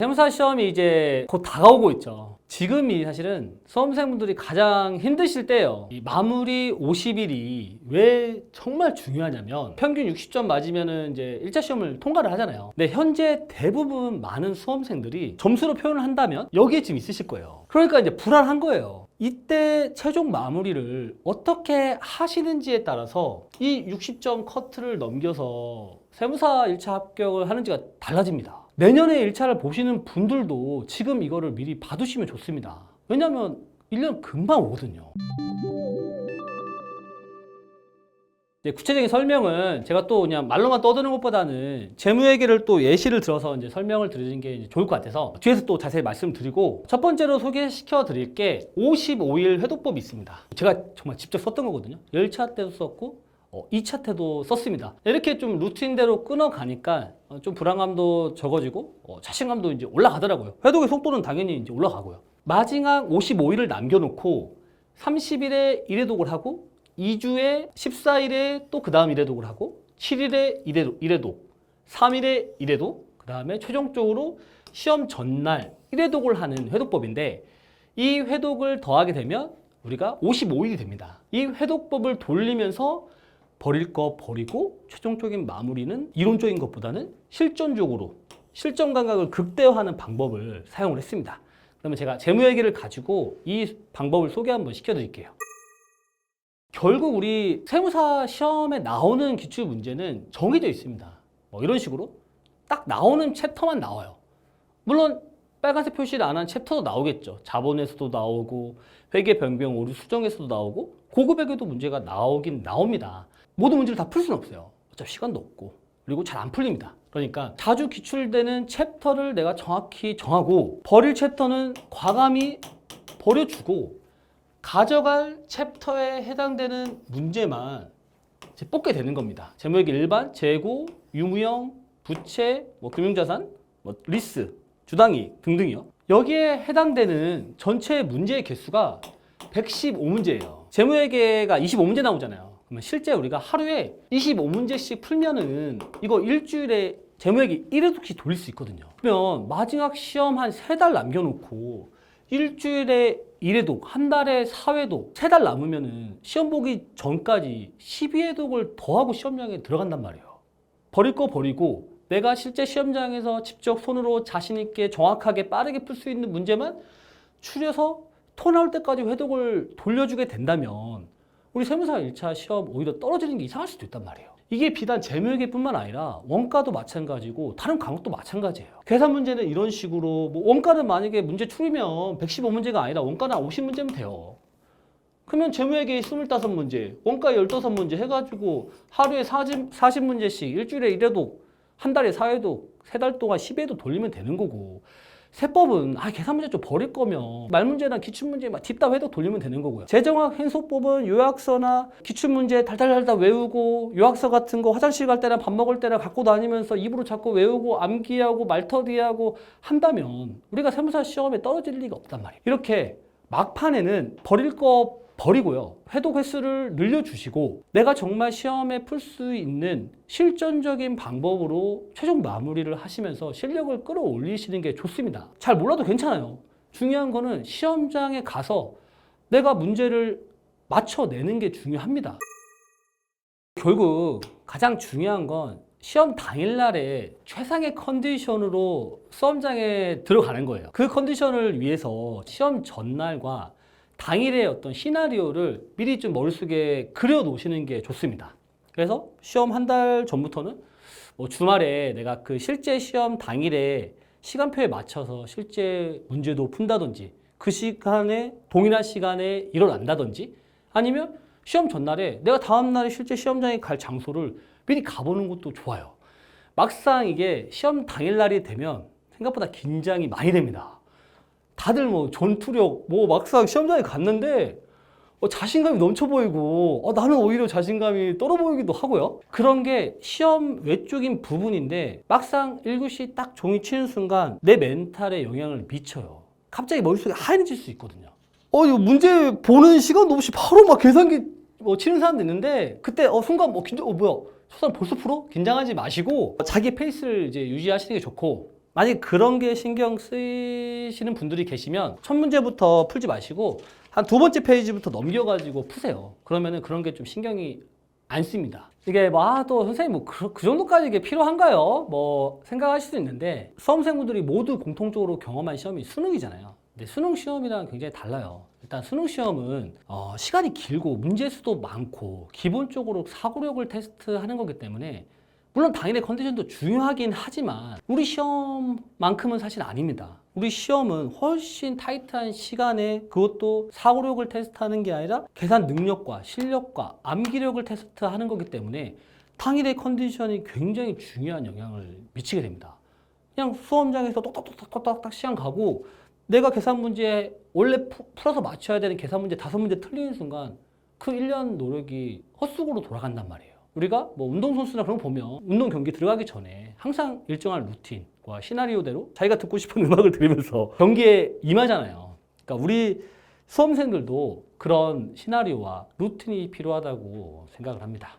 세무사 시험이 이제 곧 다가오고 있죠. 지금이 사실은 수험생분들이 가장 힘드실 때예요. 이 마무리 50일이 왜 정말 중요하냐면 평균 60점 맞으면은 이제 1차 시험을 통과를 하잖아요. 근데 현재 대부분 많은 수험생들이 점수로 표현을 한다면 여기에 지금 있으실 거예요. 그러니까 이제 불안한 거예요. 이때 최종 마무리를 어떻게 하시는지에 따라서 이 60점 커트를 넘겨서 세무사 1차 합격을 하는지가 달라집니다. 내년에 1차를 보시는 분들도 지금 이거를 미리 봐두시면 좋습니다. 왜냐면 1년 금방 오거든요. 구체적인 설명은 제가 또 그냥 말로만 떠드는 것보다는 재무회계를 또 예시를 들어서 이제 설명을 드리는 게 이제 좋을 것 같아서 뒤에서 또 자세히 말씀드리고, 첫 번째로 소개시켜 드릴 게 55일 회독법이 있습니다. 제가 정말 직접 썼던 거거든요. 10차 때도 썼고 2차 때도 썼습니다. 이렇게 좀 루틴대로 끊어가니까 좀 불안감도 적어지고 자신감도 이제 올라가더라고요. 회독의 속도는 당연히 이제 올라가고요. 마지막 55일을 남겨놓고 30일에 1회독을 하고 2주에 14일에 또 그 다음 1회독을 하고 7일에 1회독, 3일에 1회독, 그 다음에 최종적으로 시험 전날 1회독을 하는 회독법인데, 이 회독을 더하게 되면 우리가 55일이 됩니다. 이 회독법을 돌리면서 버릴 거 버리고 최종적인 마무리는 이론적인 것보다는 실전적으로 실전 감각을 극대화하는 방법을 사용을 했습니다. 그러면 제가 재무회계를 가지고 이 방법을 소개 한번 시켜드릴게요. 결국 우리 세무사 시험에 나오는 기출 문제는 정해져 있습니다. 이런 식으로 딱 나오는 챕터만 나와요. 물론 빨간색 표시를 안 한 챕터도 나오겠죠. 자본에서도 나오고 회계 변경 오류 수정에서도 나오고 고급회계도 문제가 나오긴 나옵니다. 모든 문제를 다 풀 수는 없어요. 어차피 시간도 없고, 그리고 잘 안 풀립니다. 그러니까 자주 기출되는 챕터를 내가 정확히 정하고 버릴 챕터는 과감히 버려주고 가져갈 챕터에 해당되는 문제만 이제 뽑게 되는 겁니다. 재무회계 일반, 재고, 유무형, 부채, 금융자산, 리스, 주당이 등등이요. 여기에 해당되는 전체 문제의 개수가 115문제예요. 재무회계가 25문제 나오잖아요. 그러면 실제 우리가 하루에 25문제씩 풀면은 이거 일주일에 재무회계 1회독씩 돌릴 수 있거든요. 그러면 마지막 시험 한 3달 남겨놓고 일주일에 1회독, 한 달에 4회독, 3달 남으면은 시험 보기 전까지 12회독을 더 하고 시험장에 들어간단 말이에요. 버릴 거 버리고 내가 실제 시험장에서 직접 손으로 자신 있게 정확하게 빠르게 풀 수 있는 문제만 추려서 토 나올 때까지 회독을 돌려주게 된다면 우리 세무사 1차 시험 오히려 떨어지는 게 이상할 수도 있단 말이에요. 이게 비단 재무회계뿐만 아니라 원가도 마찬가지고 다른 과목도 마찬가지예요. 계산 문제는 이런 식으로 원가는 만약에 문제 추리면 115문제가 아니라 원가는 50문제면 돼요. 그러면 재무회계 25문제, 원가 15문제 해가지고 하루에 40문제씩 일주일에 1회독, 한 달에 4회독, 3달 동안 10회도 돌리면 되는 거고, 세법은 계산 문제 좀 버릴 거면 말 문제나 기출 문제 딥다 회독 돌리면 되는 거고요. 재정학 행소법은 요약서나 기출 문제 달달달달 외우고 요약서 같은 거 화장실 갈 때나 밥 먹을 때나 갖고 다니면서 입으로 자꾸 외우고 암기하고 말터리하고 한다면 우리가 세무사 시험에 떨어질 리가 없단 말이에요. 이렇게 막판에는 버릴 거 버리고요. 회독 횟수를 늘려주시고 내가 정말 시험에 풀 수 있는 실전적인 방법으로 최종 마무리를 하시면서 실력을 끌어올리시는 게 좋습니다. 잘 몰라도 괜찮아요. 중요한 거는 시험장에 가서 내가 문제를 맞춰내는 게 중요합니다. 결국 가장 중요한 건 시험 당일날에 최상의 컨디션으로 시험장에 들어가는 거예요. 그 컨디션을 위해서 시험 전날과 당일의 어떤 시나리오를 미리 좀 머릿속에 그려 놓으시는 게 좋습니다. 그래서 시험 한 달 전부터는 주말에 내가 그 실제 시험 당일에 시간표에 맞춰서 실제 문제도 푼다든지 그 시간에 동일한 시간에 일어난다든지, 아니면 시험 전날에 내가 다음날에 실제 시험장에 갈 장소를 미리 가보는 것도 좋아요. 막상 이게 시험 당일날이 되면 생각보다 긴장이 많이 됩니다. 다들 전투력, 막상 시험장에 갔는데 자신감이 넘쳐 보이고 나는 오히려 자신감이 떨어 보이기도 하고요. 그런 게 시험 외적인 부분인데 막상 1교시 딱 종이 치는 순간 내 멘탈에 영향을 미쳐요. 갑자기 머릿속에 하얘질 수 있거든요. 이거 문제 보는 시간도 없이 바로 계산기 치는 사람도 있는데, 그때 순간 긴장, 뭐야? 저 사람 벌써 풀어? 긴장하지 마시고 자기 페이스를 이제 유지하시는 게 좋고, 만약 그런 게 신경 쓰이시는 분들이 계시면 첫 문제부터 풀지 마시고 한 두 번째 페이지부터 넘겨가지고 푸세요. 그러면은 그런 게 좀 신경이 안 씁니다. 이게 또 선생님 그 정도까지 이게 필요한가요? 뭐 생각하실 수 있는데 수험생분들이 모두 공통적으로 경험한 시험이 수능이잖아요. 근데 수능 시험이랑 굉장히 달라요. 일단 수능 시험은 시간이 길고 문제 수도 많고 기본적으로 사고력을 테스트하는 거기 때문에 물론 당일의 컨디션도 중요하긴 하지만 우리 시험만큼은 사실 아닙니다. 우리 시험은 훨씬 타이트한 시간에 그것도 사고력을 테스트하는 게 아니라 계산 능력과 실력과 암기력을 테스트하는 거기 때문에 당일의 컨디션이 굉장히 중요한 영향을 미치게 됩니다. 그냥 수험장에서 똑똑똑똑똑딱 시간 가고 내가 계산 문제 원래 풀어서 맞춰야 되는 계산 문제 5문제 틀리는 순간 그 1년 노력이 헛수고로 돌아간단 말이에요. 우리가 뭐 운동선수나 그런 거 보면 운동 경기 들어가기 전에 항상 일정한 루틴과 시나리오대로 자기가 듣고 싶은 음악을 들으면서 경기에 임하잖아요. 그러니까 우리 수험생들도 그런 시나리오와 루틴이 필요하다고 생각을 합니다.